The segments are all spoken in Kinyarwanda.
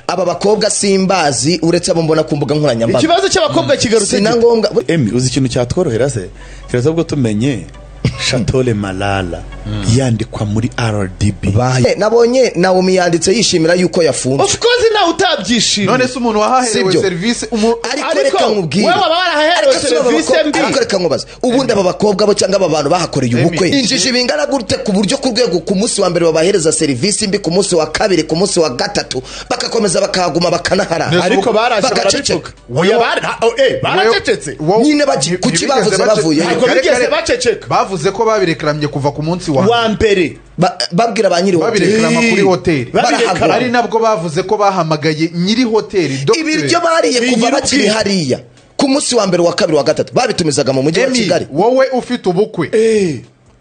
aba bakobwa simbazi uretse abo mbona ku mbuga nkoranyambaga. Ikibazo cy'abakobwa kigarutse sina ngombwa. Emi uzi ikintu cyatworohera se kiraza bwo tumenye Shatole Malala yandikwa muri RDB. Nabonye Naomi yanditse yishimira yuko yafunze. Of course na utabyishimye. None se umuntu wahaherewe service ariko reka nkubwire. Wewe barahaherewe service mbi. Ariko reka nkubaze. Ubundi aba bakobwa bo cyangwa aba bantu bahakoreye ubukwe. Injiji bingana gute ku buryo ku rwego ku munsi wa mbere babahereza service mbi, ku munsi wa kabiri, ku munsi wa gatatu bakakomeza bakaguma bakanahara. Ariko baraje barabicuka. Oya baracecetse. Nyine baji kuki bavuze bavuye. Ariko bigeze baceceka. Bavuze ko babirekeramye kuva ku munsi wa mbere. Babwira ba nyiri hoteli babirekerama kuri hoteli. Ari nabwo bavuze ko bahamagaye nyiri hoteli. Ibiryo bariye kuva bakiri hariya ku munsi wa mbere wa kabiri wa gatatu babitumizaga mu mujyi wa Kigali. Wowe ufite ubukwe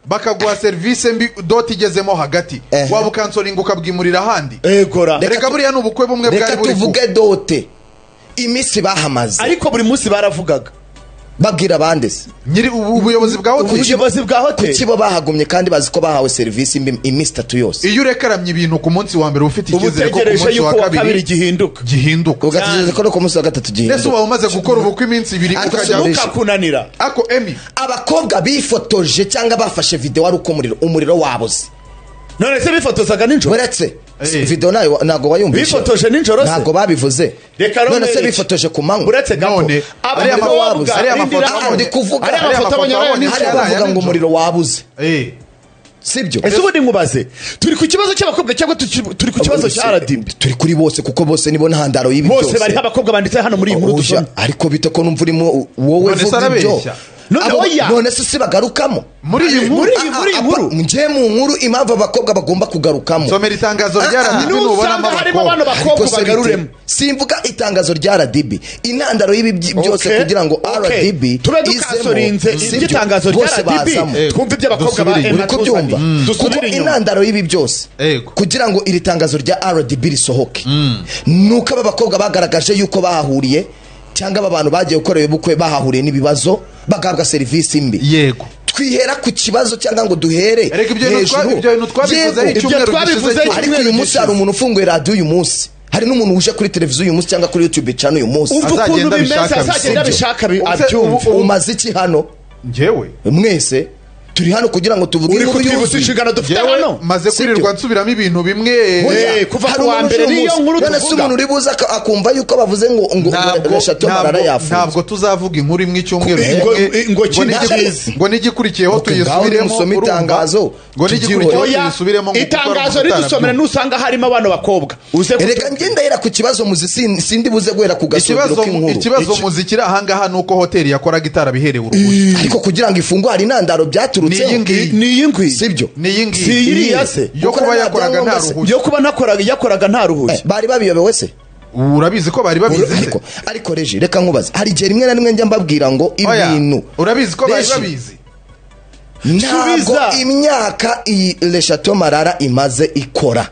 bakaguha service mbi doti igezemo hagati waba ukansoringa ukabwimurira ahandi. Reka buriya n'ubukwe bumwe bwari buri. Reka tuvuge dote imisi bahamaze, ariko buri munsi baravugaga babwira bandese nyiri ubuyobozi bwa hoteli kuki bo bahagumye kandi bazi ko bahawe service imisi 3 yose. Iyo urekaramye ibintu ku munsi wa mbere ufite ikizere ko ku munsi wa kabiri gihinduka ugategereza ko ku munsi wa gatatu gihinduka. Nese uba umaze gukora ubukwe iminsi 2 ukajya ukakunanira. Ako Emi abakobwa bifotoje cyangwa bafashe video ari uko umuriro wabuze. None se bifotozaga ninjoro uretse video nayo nago wayumvisha bifotoje ninjoro se nago babivuze. None se bifotoje ku manywa uretse none ari amawabuze ari amafoto ndi kuvuga ari amafoto bavuga ngo umuriro wabuze. Sibyo ese ubundi nkubaze turi ku kibazo cy'abakobwa cyangwa turi ku kibazo cya RDB. Turi kuri bose kuko bose nibo ntandaro y'ibi byose. Bose bari abakobwa banditse hano muri iyi nkuru dusoma. Ariko bite ko numva urimo wowe vuga ibyo. None se bagarukamo muri iyi nkuru nje mu nkuru impamvu abakobwa bagomba kugarukamo. Somera itangazo rya RDB nubona abantu bakobwa bagaruremo. Simvuga itangazo rya RDB intandaro y'ibi byose kugira ngo RDB tube dukasorinze itangazo rya RDB twumve ibyo abakobwa ba Emma kubyumva. Kuko intandaro y'ibi byose kugira ngo iri tangazo rya RDB risohoke nuko aba bakobwa bagaragaje yuko bahahuriye cyangwa abantu bagiye gukorera ubukwe bahahuriye n'ibibazo bagabwa service mbi. Yego twihera ku kibazo cyangwa ngo duhere ibyo twabivuze icyumweru gishize. Ariko uyu munsi hari umuntu ufunguye radio uyu munsi, hari n'umuntu uje kuri televiziyo uyu munsi cyangwa kuri YouTube channel uyu munsi. Azagenda bishaka abyumva. Umaze iki hano njyewe mwese turi hano kugira ngo tuvuge uri kutwibutsa inshingano dufite hano. Maze kurirwa nsubiramo ibintu bimwe kuva ku wa mbere niyo nkuru tuvuga. None umuntu uribuza akumva yuko bavuze ngo Shatole Malala yafunze. Ntabwo tuzavuga inkuru imwe icyumweru ngo nigikurikiyeho tuyisubiremo musoma itangazo ngo nigikurikiyeho tuyisubiremo itangazo ridusomera nusanga harimo abantu bakobwa. Reka ngenda yera ku kibazo muzisi sindi buze guhera ku gasubiro k'inkuru. Ikibazo muzikira ahangaha nuko hoteli yakoraga itarabiherewe uruhushya. Ariko kugira ngo ifungwe hari intandaro byatu ni ingwi sibyo iriya se yo kuba yakoraga nta ruhushya yo kuba yakoraga nta ruhushya. Bari babiyobewe se urabizi ko bari babizi ariko reje reka nkubaza hari gihe rimwe na rimwe njya mbabwira ngo ibintu urabizi ko bari babizi. Ntabwo imyaka iyi Shatole Malala imaze ikora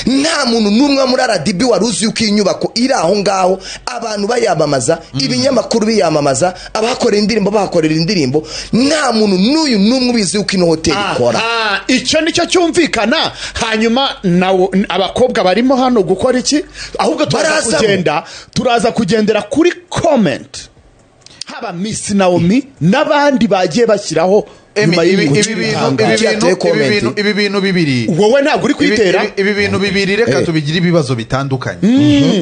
nta muntu n'umwe muri RDB waruzi yuko inyubako iri aho ngaho abantu bayamamaza ibinyamakuru biyamamaza abakorera indirimbo bahakorera indirimbo nta muntu n'uyu n'umwe ubizi yuko ino hoteli ikora. Icyo nicyo cyumvikana. Hanyuma nawo abakobwa barimo hano gukora iki ahubwo turaza kugendera kuri comment haba Miss Naomi n'abandi bagiye bashyiraho ibi bintu bibiri wowe ntabwo uri kwitera. Ibi bintu bibiri reka tubigira ibibazo bitandukanye.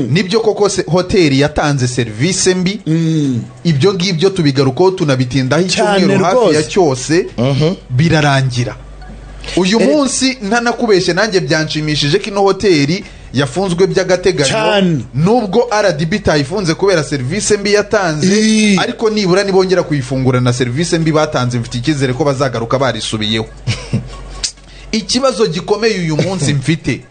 Nibyo koko hoteli yatanze service mbi ibyo ngibyo tubigarukaho tunabitindaho icyumweru hafi ya cyose birarangira. Uyu munsi ntanakubeshye nanjye byanshimishije ko ino hoteli yafunzwe by'agateganyo nubwo RDB tayifunze kubera service mbi yatanze ariko nibura nibongera kuyifungura na service mbi batanze mfite ikizere ko bazagaruka barisubiyeho. Ikibazo gikomeye uyu munsi mfite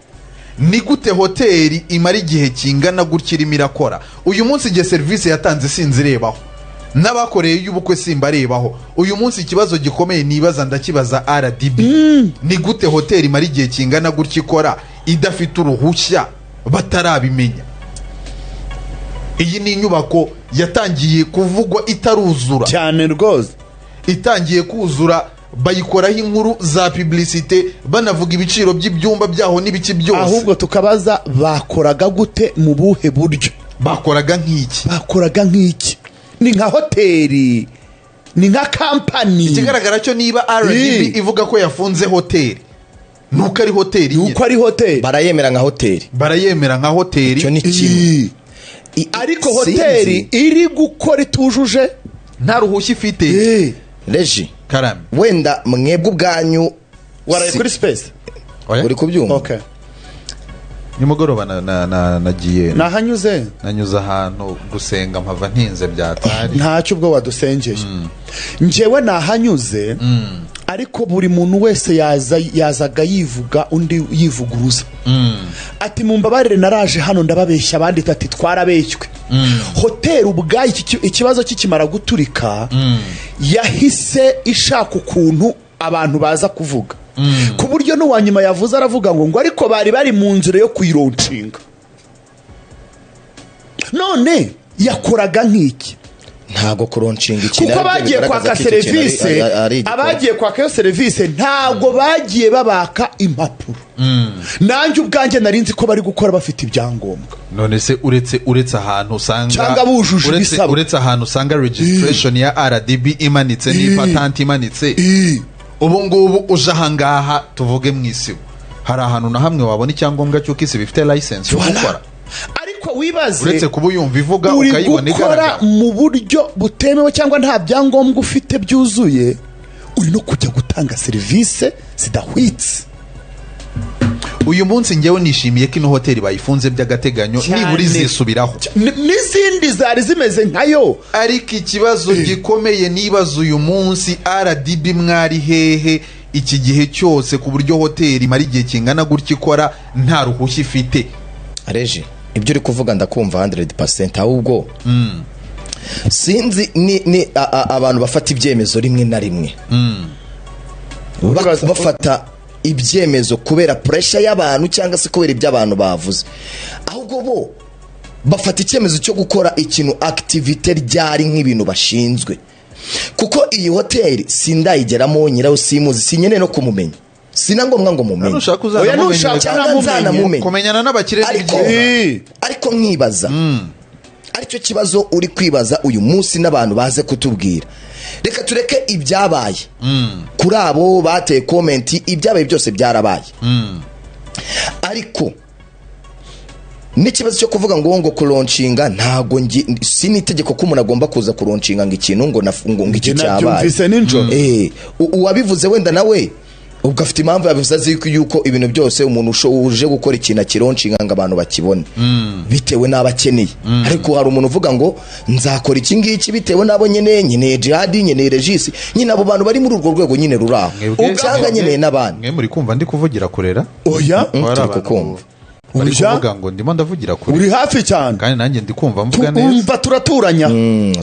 ni gute hoteli imara igihe kingana gutya irimo irakora. Uyu munsi igihe service yatanze sinzirebaho n'abakoreye y'ubukwe simbarebaho. Uyu munsi ikibazo gikomeye nibaza ndakibaza RDB ni gute hoteli imara igihe kingana gutya ikora idafite uruhushya batarabimenya. Iyi ni inyubako yatangiye kuvugwa itaruzura cyane rwose, itangiye kuzura bayikoraho inkuru za publicité banavuga ibiciro by'ibyumba byaho n'ibiki byose. Ahubwo tukabaza bakoraga gute, mu buhe buryo bakoraga nk'iki? Ni nka hoteli, ni nka kampani. Ikigaragara cyo niba RDB ivuga ko yafunze hoteli, nuko ari hoteli, barayemera nka hoteli, icyo ni kimwe. Ariko hoteli iri gukora itujuje, nta ruhushya ifite. Reji Karame, wenda mwebwe ubwanyu waraye kuri space uri kubyumva. Okay. nimugoroba nagiye nanyuze ahantu gusenga mpava ntinze byatari. Ntacyo ubwo wadusengeye. Njyewe nahanyuze, ariko buri muntu wese yazaga yivuga undi yivuguruza. Ati mumbabarire naraje hano ndababeshya, abandi ati twarabeshywe. Hoteli ubwayo ikibazo kikimara guturika yahise ishaka ukuntu abantu baza kuvuga, ku buryo n'uwanyuma yavuze aravuga ngo ariko bari mu nzira yo kuyironcinga. None yakoraga nk'iki? Ntago kuronshinga ikintu, kuko bagiye kwaka serivisi, abagiye kwaka iyo serivisi ntago bagiye babaka impapuro. Nanjye ubwanjye narinzi ko bari gukora bafite ibyangombwa. None se uretse ahantu usanga cyangwa bujuje ibisabwa, uretse ahantu usanga registration ya RDB imanitse ni patent imanitse, ubu ngubu uje ahangaha tuvuge mu isibo, hari ahantu na hamwe wabona icyangombwa cy'uko isi bifite license yo gukora. Ariko wibaze, uretse kuba uyumva ivuga ukayibona igaragara mu buryo butemewe cyangwa nta byangombwa ufite byuzuye, uri no kujya gutanga serivisi zidahwitse. Uyu munsi ngewe nishimiye ko ino hoteli bayifunze by'agateganyo, nibura izisubiraho n'izindi zari zimeze nkayo. Ariko ikibazo gikomeye nibaza uyu munsi, RDB mwari hehe iki gihe cyose ku buryo hoteli mara igihe kingana gutya ikora nta ruhushya ifite? Areje ibyo uri kuvuga ndakumva 100%, ahubwo sinzi ni abantu bafata ibyemezo rimwe na rimwe, bafata ibyemezo kubera pressure y'abantu cyangwa se kubera ibyo abantu bavuze, ahubwo bo bafata icyemezo cyo gukora ikintu activity ryari nk'ibintu bashinzwe. Kuko iyi hoteli sindayigeramo, nyiraho simuzi, sinyene no kumumenya, sinangombwa ngo mumenye. Oya nushaka kumenyana n'abakire ariko nkibaza, aricyo kibazo uri kwibaza uyu munsi n'abantu baze kutubwira. Reka tureke ibyabaye kuri abo bateye comment, ibyabaye byose byarabaye. Ariko n'ikibazo cyo kuvuga ngo kuronshinga, ntago sinitegeko ko umuntu agomba kuza kuronshinga ngo ikintu ngo iki cyabaye. Uwabivuze wenda nawe ubwo afite impamvu yabivuze yuko ibintu byose umuntu uje gukora ikintu akironshinga ngo abantu bakibone bitewe n'abakeneye. Ariko hari umuntu uvuga ngo nzakora iki ngiki bitewe n'abo nyene Jihad, nyene Regis, nyine abo bantu bari muri urwo rwego nyine ruraho, cyangwa nyene n'abandi. Mwe muri kumva ndi kuvugira kurera? Oya kukumva bari kuvuga ngo ndimo ndavugira kure, uri hafi cyane kandi nanjye ndi kumva mvuga neza. Umva turaturanya,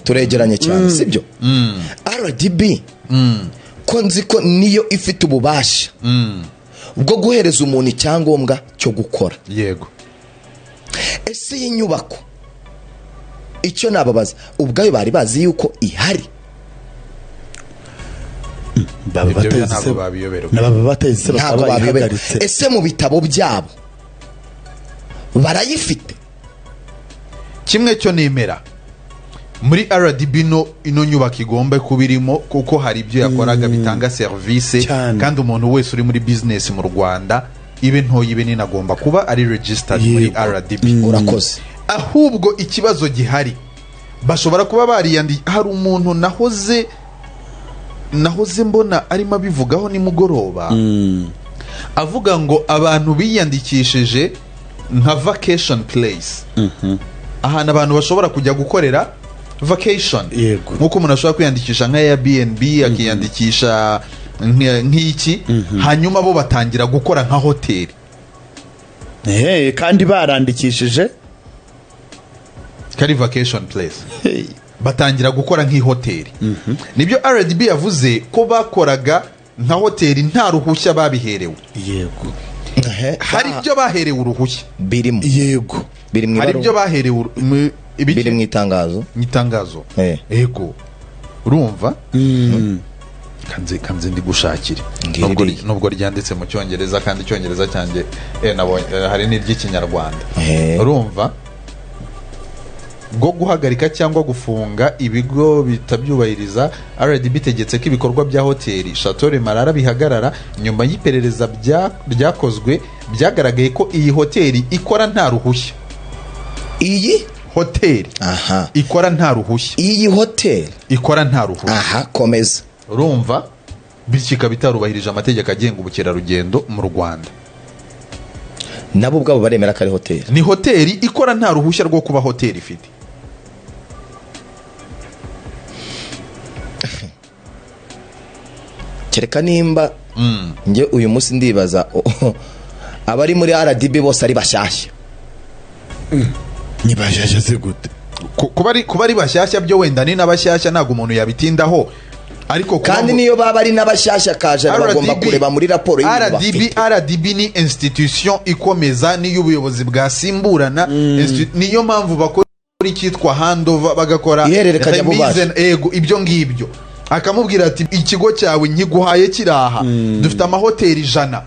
turegeranye cyane, sibyo? RDB ko nzi ko niyo ifite ububasha bwo guhereza umuntu icyangombwa cyo gukora. Yego. Ese iyi nyubako icyo nababaza, ubwayo bari bazi yuko ihari? Ntabwo babiyoberwa. Ese mu bitabo byabo barayifite? Kimwe cyo nemera muri RDB ino nyubako igomba kuba irimo, kuko hari ibyo yakoraga bitanga service, kandi umuntu wese uri muri business mu Rwanda ibe ntoya ibe nini agomba kuba ari registered muri RDB. Urakoze. Ahubwo ikibazo gihari, bashobora kuba hari umuntu nahoze mbona arimo abivugaho nimugoroba, avuga ngo abantu biyandikishije nka vacation place, ahantu abantu bashobora kujya gukorera vacation. Nkuko umuntu ashobora kwiyandikisha nka Airbnb, akiyandikisha nk'iki, hanyuma bo batangira gukora nka hoteli. Kandi barandikishije kari vacation place, batangira gukora nk'ihoteli. Nibyo RDB yavuze ko bakoraga nka hoteli nta ruhushya babiherewe. Yego. Hari ibyo baherewe uruhushya birimo. Yego. Hari ibyo baherewe biri mu itangazo. Yego. Urumva? kanze ndi gushakira nubwo ryanditse mu cyongereza kandi icyongereza cyanjye nabonye hari n'iry'ikinyarwanda urumva bwo guhagarika cyangwa gufunga ibigo bitabyubahiriza RDB itegetse ko ibikorwa bya hoteli Chateau Le Marara bihagarara nyuma y'iperereza byakozwe byagaragaye ko iyi hoteli ikora nta ruhushya. Iyi hoteli ikora nta ruhushya. Iyi hoteli ikora nta ruhushya. Komeza. Urumva bityo bitarubahirije amategeko agenga ubukerarugendo mu Rwanda. Nabo ubwabo baremera ko ari hoteli. Ni hoteli ikora nta ruhushya rwo kuba hoteli ifite. Kereka nimba nge uyu munsi ndibaza abari muri RDB bose ari bashyashya. Ni bashyashya ze gute? Kuba ari bashyashya byo wenda ni n'abashyashya ntago umuntu yabitindaho. Ariko kandi niyo baba ari n'abashyashya kaje bagomba kureba muri raporo RDB ni institution ikomeza ni y'ubuyobozi bwa simburana niyo mpamvu bakora icyitwa handover bagakora ibyo ngibyo akamubwira ati ikigo cyawe nkiguhaye kiraha dufite amahoteli 100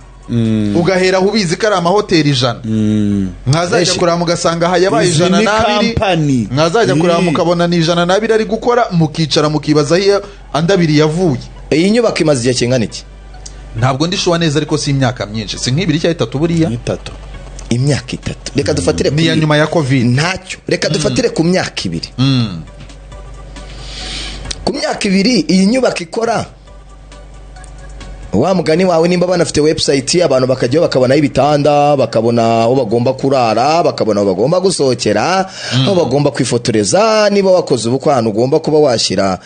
ugahera ubizi ko ari amahoteli 100 mwazajya kureba mugasanga hayabaye 102 mwazajya kureba mukabona ni 102 ari gukora mukicara mukibaza aho andabiri yavuye. Iyi nyubako imaze igihe kingana iki? Ntabwo ndishuwa neza ariko si imyaka myinshi, si nk'ibiri cyangwa 3 buriya 3 imyaka 3. Reka dufatire ni ya nyuma ya covid ntacyo, reka dufatire ku myaka 2. Ku myaka 2 iyi nyubako ikora wa mugani wawe nimba banafite website abantu bakajya bakabona ibitanda bakabona aho bagomba kurara bakabona aho bagomba gusohokera aho bagomba kwifotoreza niba wakoze ubukwe ahantu ugomba kuba washyira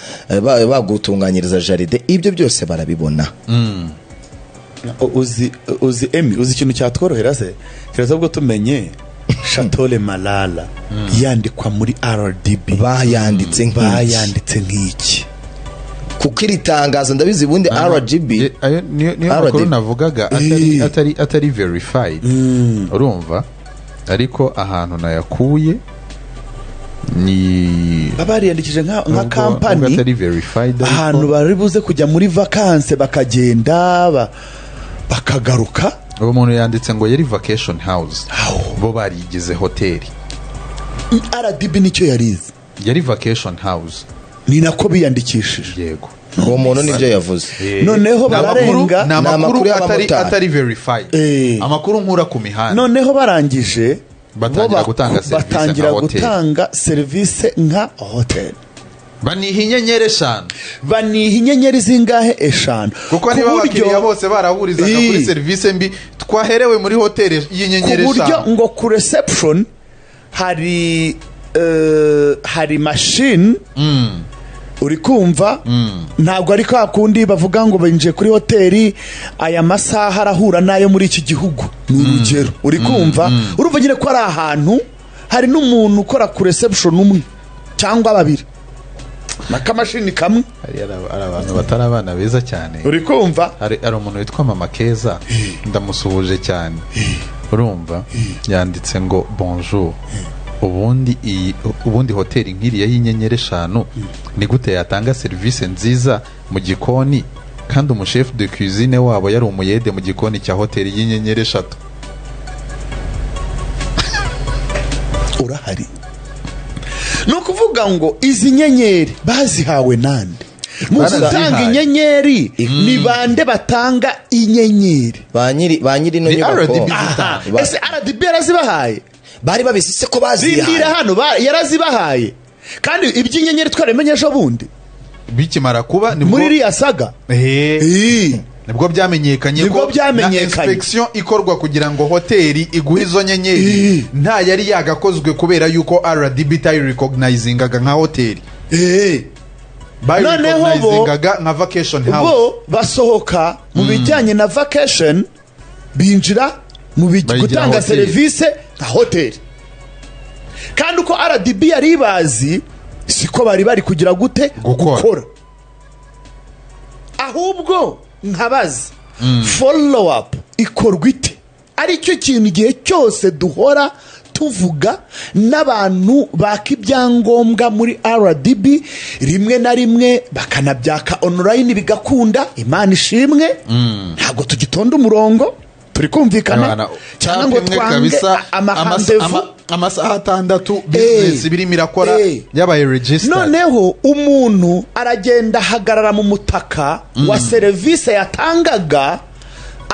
bagutunganyiriza jaride ibyo byose barabibona. uzi ikintu cyatworohera se kiraza bwo tumenye Chateau Le Marara yandikwa muri RDB bayanditse nk'iki kuko iri tangazo ndabizi bundi RGB niyo makuru navugaga atari verified urumva ariko ahantu nayakuye ni babariyandikije nka company ahantu bari buze kujya muri vacances bakagenda bakagaruka. uwo muntu yanditse ngo yari vacation house bo barigize hoteli. RDB nicyo yarize yari vacation house ni nako biyandikishije. Yego uwo muntu nibyo yavuze. Noneho bararenga n'amakuru atari verified amakuru nkura ku mihanda. Noneho barangije batangira gutanga service nka hotel. Baniha inyenyeri 5. Baniha inyenyeri zingahe 5 kuko niba abakiriya bose barahurizaga kuri service mbi twaherewe muri hotel y'inyenyeri 5 ku buryo ngo ku reception hari machine uri kumva ntabwo ari ka kundi bavuga ngo binje kuri hoteli aya masaha arahura nayo muri iki gihugu ni urugero uri kumva urumva nyine ko ari ahantu hari n'umuntu ukora ku reception umwe cyangwa babiri n'akamashini kamwe. Hari abantu batari abana beza cyane uri kumva hari umuntu witwa Mama Keza ndamusuhuje cyane urumva yanditse ngo bonjour ubundi hoteli nk'iriya y'inyenyeri 5 ni gute yatanga service nziza mu gikoni kandi umuchef de cuisine wabo yari umuyede mu gikoni cya hoteli y'inyenyeri 3. urahari no kuvuga ngo izi nyenyeri bazihawe nande muzitanga inyenyeri ni bande batanga inyenyeri ba nyiri no nyubako ese RDB yarazibahaye bari babisise ko bazihaye zindira hano yarazibahaye kandi iby'inyenyeri twaremenyeje bundi bikimara kuba muri iriya saga nibwo byamenyekanye ko na inspection ikorwa kugira ngo hoteli iguhe izo nyenyeri nta yari yagakozwe kubera yuko RDB tayi recognizingaga nka hoteli recognizingaga nka vacation house. Bo basohoka mu bijyanye na vacation binjira mu gutanga service nka hoteli kandi uko RDB yari bazi siko bari kugira gute gukora ahubwo nkabaza follow up ikorwa ite aricyo kintu igihe cyose duhora tuvuga n'abantu baka ibyangombwa muri RDB rimwe na rimwe bakanabyaka online bigakunda, Imana ishimwe. Ntabwo tugitonda umurongo, turi kumvikana cyangwa ngo twange amahandevu amasaha 6 business birimo irakora yabaye register. Noneho umuntu aragenda hagarara mu mutaka wa service yatangaga,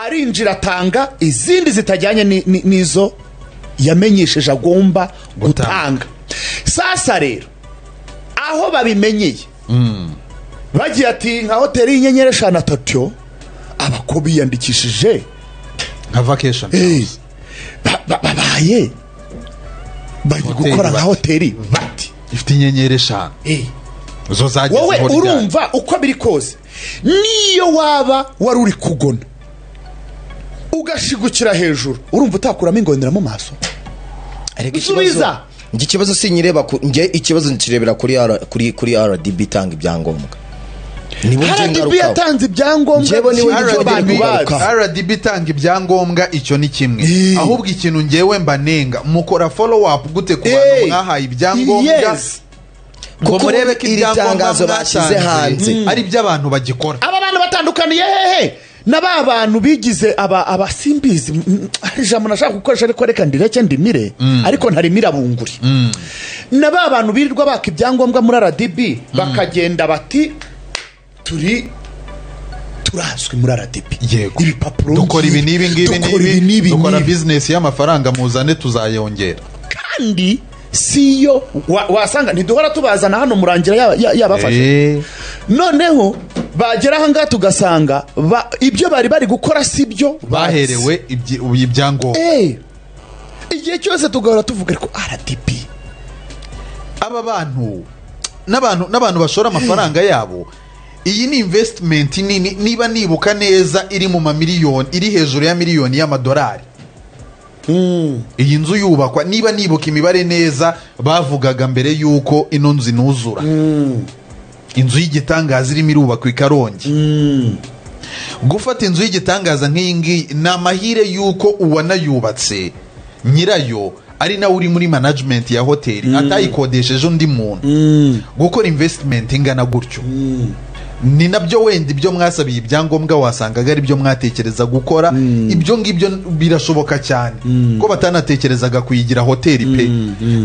arinjira atanga izindi zitajyanye nizo yamenyesheje agomba gutanga. Sasa rero aho babimenyeye bagiye ati nka hoteli y'inyenyeri 5 abako biyandikishije nka vacation babaye bari gukora nka hoteli bati ifite inyenyeri 5 zo zageze wowe urumva uko biri kose, niyo waba wari uri kugona ugashigukira hejuru, urumva utakuramo ingondera mu maso. Subiza ikibazo sinyireba nge ikibazo nkirebera kuri RDB itanga ibyangombwa. Nibo RDB yatanze ibyangombwa, RDB itanga ibyangombwa, icyo ni kimwe. Ahubwo ikintu ngewe mbanenga, mukora follow up gute ku bantu mwahaye ibyangombwa ngo murebe ko ibyangombwa bashyize hanze ari by'abantu bagikora. Aba bantu batandukaniye hehe n'aba bantu bigize abasimbizi? Ijambo nashaka gukoresha ariko reka ndireke ndimire, ariko ntarimira bunguri. N'aba bantu birirwa baka ibyangombwa muri RDB bakagenda bati turazwi muri RDB, ibipapuro dukora ibi n'ibi, dukora business y'amafaranga, muzane tuzayongera. Kandi siyo wasanga ntiduhora tubazana hano murangira yabafashe. Noneho bagera aha ngaha tugasanga ibyo bari gukora sibyo baherewe ibyangombwa. Igihe cyose tugahora tuvuga ariko RDB aba bantu n'abantu bashora amafaranga yabo. Iyi ni investment nini, niba nibuka neza iri mu mamiliyoni, iri hejuru ya miliyoni y'amadolari. Iyi nzu yubakwa, niba nibuka imibare neza, bavugaga mbere yuko ino nzu inuzura. Inzu y'igitangaza irimo irubakwa i Karongi. Gufata inzu y'igitangaza nk'iyi ngiyi ni amahire yuko uwanayubatse nyirayo ari nawe uri muri management ya hoteli, atayikodesheje undi muntu. Gukora investment ingana gutyo ni nabyo wenda ibyo mwasabiye ibyangombwa wasangaga ari byo mwatekereza gukora. Ibyo ngibyo birashoboka cyane ko batanatekerezaga kuyigira hoteli pe.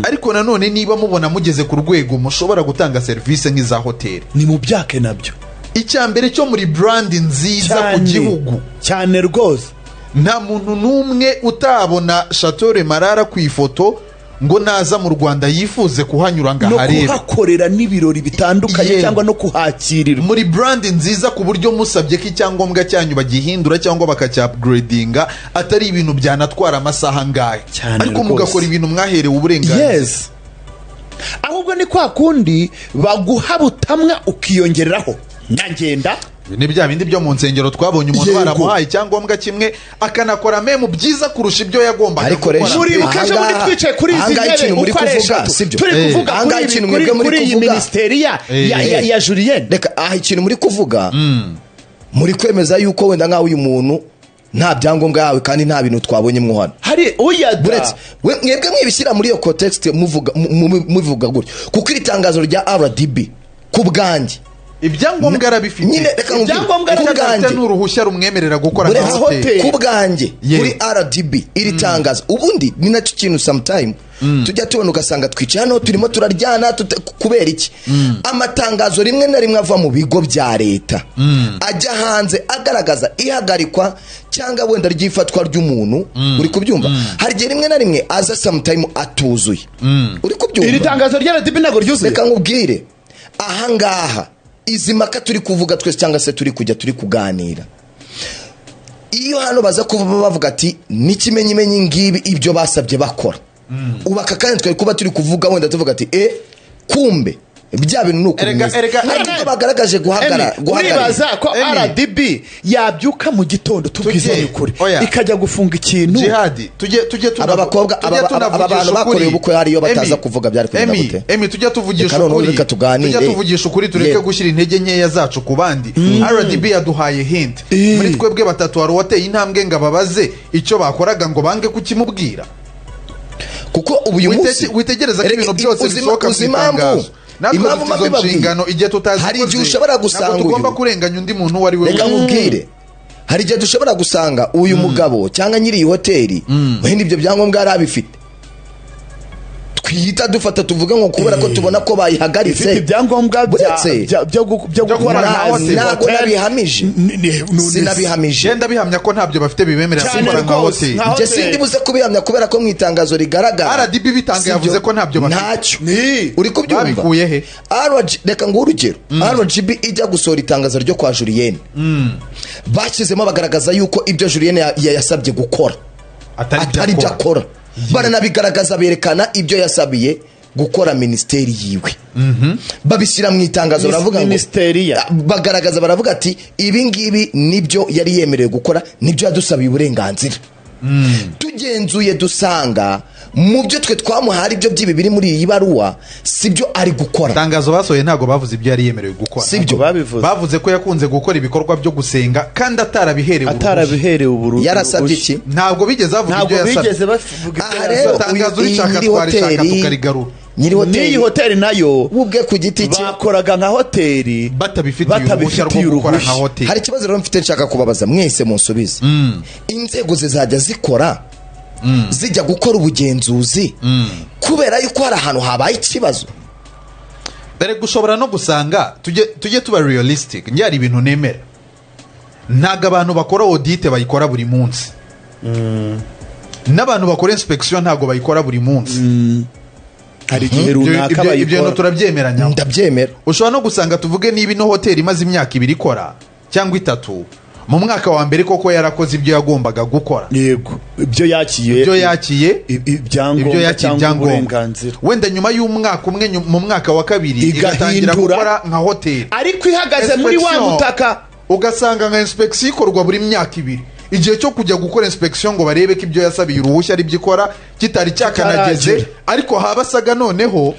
Ariko nanone niba mubona mugeze ku rwego mushobora gutanga service nk'iza hoteli, ni mu byake nabyo. Icyambere cyo muri brand nziza ku gihugu cyane rwose. Nta muntu numwe utabona Chateau Le Marara ku ifoto ngo naza mu Rwanda yifuze kuhanyura ngaharebe, no kuhakorera n'ibirori bitandukanye cyangwa no kuhakirirwa muri brand nziza, ku buryo musabye ko icyangombwa cyanyu bagihindura cyangwa bakacya-upgradinga atari ibintu byanatwara amasaha ngahe, ariko mugakora ibintu mwaherewe uburenganzira. Ahubwo ni kwa kundi baguha butamwa ukiyongereraho nyangenda. Ni bya bindi byo mu nsengero twabonye umuntu baramuhaye icyangombwa kimwe akanakora meme byiza kurusha ibyo yagombaga gukora. Muri bukaje muri twicaye kuri izi ntebe ukoresha turi kuvuga kuri iyi ministeri ya Julien. Reka ikintu muri kuvuga muri kwemeza yuko wenda nkaho uyu muntu nta byangombwa yawe kandi nta bintu twabonye mwo hano. Hari uyada mwebwe mwibishyira muri iyo context muvuga gutyo, kuko iri tangazo rya RDB ku bwanjye ibyangombwa arabifite. Nyine reka ibyangombwa arabifite n'uruhushya rumwemerera gukora nka hoteli. Ku bwanjye kuri RDB iri tangazo, ubundi ni nacyo kintu sometime tujya tubona ugasanga twicaye hano turimo turaryana kubera iki amatangazo rimwe na rimwe ava mu bigo bya leta ajya hanze agaragaza ihagarikwa cyangwa wenda ryifatwa ry'umuntu. Uri kubyumva? Hari gihe rimwe na rimwe aza sometime atuzuye. Uri kubyumva? Iri tangazo rya RDB ntago ryuzuye. Reka nkubwire aha ngaha izi maka turi kuvuga twese cyangwa se turi kuganira, iyo hano baza kuva bavuga ati n'ikimenyimenyi ngibi ibyo basabye bakora ubaka, kandi twari kuba turi kuvuga wenda tuvuga ati kumbe bya bintu nuko ariko bagaragaje guhagarara. Uribaza ko RDB yabyuka mu gitondo tubwizanye ukuri ikajya gufunga ikintu. Jihadi tujye aba bakobwa aba bantu bakoreye ubukwe hariyo bataza kuvuga byari kugenda gute. Tujye tuvugisha ukuri tureke gushyira intege nkeya zacu ku bandi. RDB yaduhaye hint muri twebwe batatu hari wateye intambwe ngo ababaze icyo bakoraga ngo bange kukimubwira. kuko ubu uyu munsi witegereza ko ibintu byose bisohoka mu itangazo. Impamvu izo nshingano igihe tutazikoze, hari igihe ushobora gusanga tugomba kurenganya undi muntu uwo ari we. Reka nkubwire, hari igihe dushobora gusanga uyu mugabo cyangwa nyiri iyi hoteli wenda ibyo byangombwa yari abifite, twihita dufata tuvuga ngo kubera ko tubona ko bayihagaritse ibyangombwa byo gukora nka hoteli. Ntabwo nabihamije, sinabihamije. Genda bihamya ko ntabyo bafite bibemerera gukora nka hoteli. Njye sindi buze kubihamya kubera ko mu itangazo rigaragara RDB bitanga yavuze ko ntabyo bafite. Ntacyo uri kubyumva. Babikuye he? Reka ngo urugero, RGB ijya gusohora itangazo ryo kwa Julienne, bashyizemo bagaragaza yuko ibyo Julienne yasabye gukora atari byo akora. Baranabigaragaza, berekana ibyo yasabiye gukora ministeri yiwe. Babishyira mu itangazo, baravuga ngo bagaragaza, baravuga ati ibi ngibi nibyo yari yemerewe gukora, nibyo yadusabiye uburenganzira. Tugenzuye dusanga mu byo twe twamuhari ibyo byibi biri muri iyi baruwa sibyo ari gukora. Itangazo basohoye ntago bavuze ibyo yari yemerewe gukora, sibyo bavuze ko yakunze gukora ibikorwa byo gusenga kandi atarabiherewe uburuhushya. Yarasabye iki? Ntabwo bigeze bavuga ibyo yasabye. Itangazo rishaka twarishaka tukarigarura. N'iyi hoteli nayo ubwe ku giti cye bakoraga nka hoteli batabifitiye uruhushya rwo gukora nka hoteli. Hari ikibazo rero mfite nshaka kubabaza mwese munsubize. Inzego zizajya zikora zijya gukora ubugenzuzi kubera yuko hari ahantu habaye ikibazo. Dore gushobora no gusanga tujye tuba realistic. Njye hari ibintu nemera, ntago abantu bakora audit bayikora buri munsi, n'abantu bakora inspection ntago bayikora buri munsi. Hari igihe runaka bayikora. Ibyo turabyemeranya. Ndabyemera. Ushobora no gusanga tuvuge niba ino hoteli imaze imyaka 2 ikora cyangwa 3, mu mwaka wa mbere koko yarakoze ibyo yagombaga gukora. Yego, ibyo yakiye ibyangombwa. Wenda nyuma y'umwaka umwe, mu mwaka wa kabiri igatangira gukora nka hoteli, ariko ihagaze muri wa butaka. Ugasanga nka inspection ikorwa buri myaka 2. Igihe cyo kujya gukora inspection ngo barebe ko ibyo yasabiye uruhushya ari byikora kitari cyakanageze, ariko habasaga noneho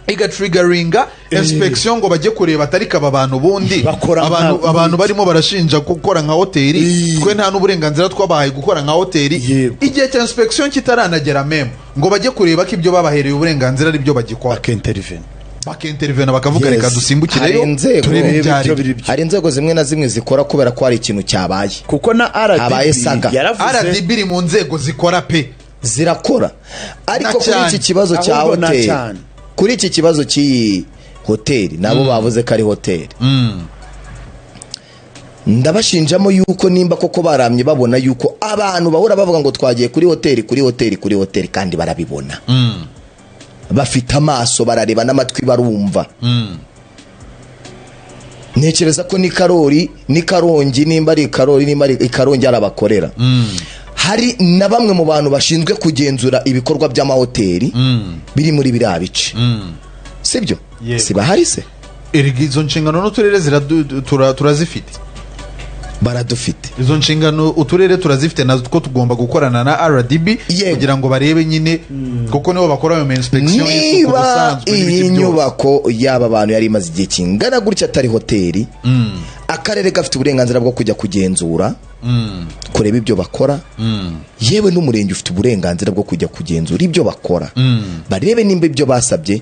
igatriggeringa inspection ngo bajye kureba atari kaba abantu bundi abantu barimo barashinja gukora nka hoteli, twe nta n'uburenganzira twabahaye gukora nka hoteli. Igihe cya inspection kitaranagera memo ngo bajye kureba ko ibyo babahereye uburenganzira ari byo bagikora, bakintervene bakavuga reka dusimbukireyo turebe ibyari. Hari inzego zimwe na zimwe zikora kubera ko hari ikintu cyabaye, kuko na RDB iri mu nzego zikora pe, zirakora. Ariko kuri iki kibazo cya hoteli, kuri iki kibazo cy'iyi hoteli nabo bavuze ko ari hoteli, ndabashinjamo yuko nimba koko baramye babona yuko abantu bahora bavuga ngo twagiye kuri hoteli kandi barabibona. Bafite amaso barareba n'amatwi barumva. Ntekereza ko ni Karongi nimba ari Karongi arabakorera. Hari na bamwe mu bantu bashinzwe kugenzura ibikorwa by'amahoteli biri muri biriya bice, sibyo? Sibahari se? Izo nshingano n'uturere turazifite, baradufite izo nshingano. Uturere turazifite nazo ko tugomba gukorana na RDB kugira ngo barebe nyine kuko nibo bakora ayo inspection y'isuku busanzwe. Iyi nyubako y'aba bantu yari imaze igihe kingana gutya atari hoteli, akarere gafite uburenganzira bwo kujya kugenzura, kureba ibyo bakora. Yewe n'umurenge ufite uburenganzira bwo kujya kugenzura ibyo bakora, barebe nimba ibyo basabye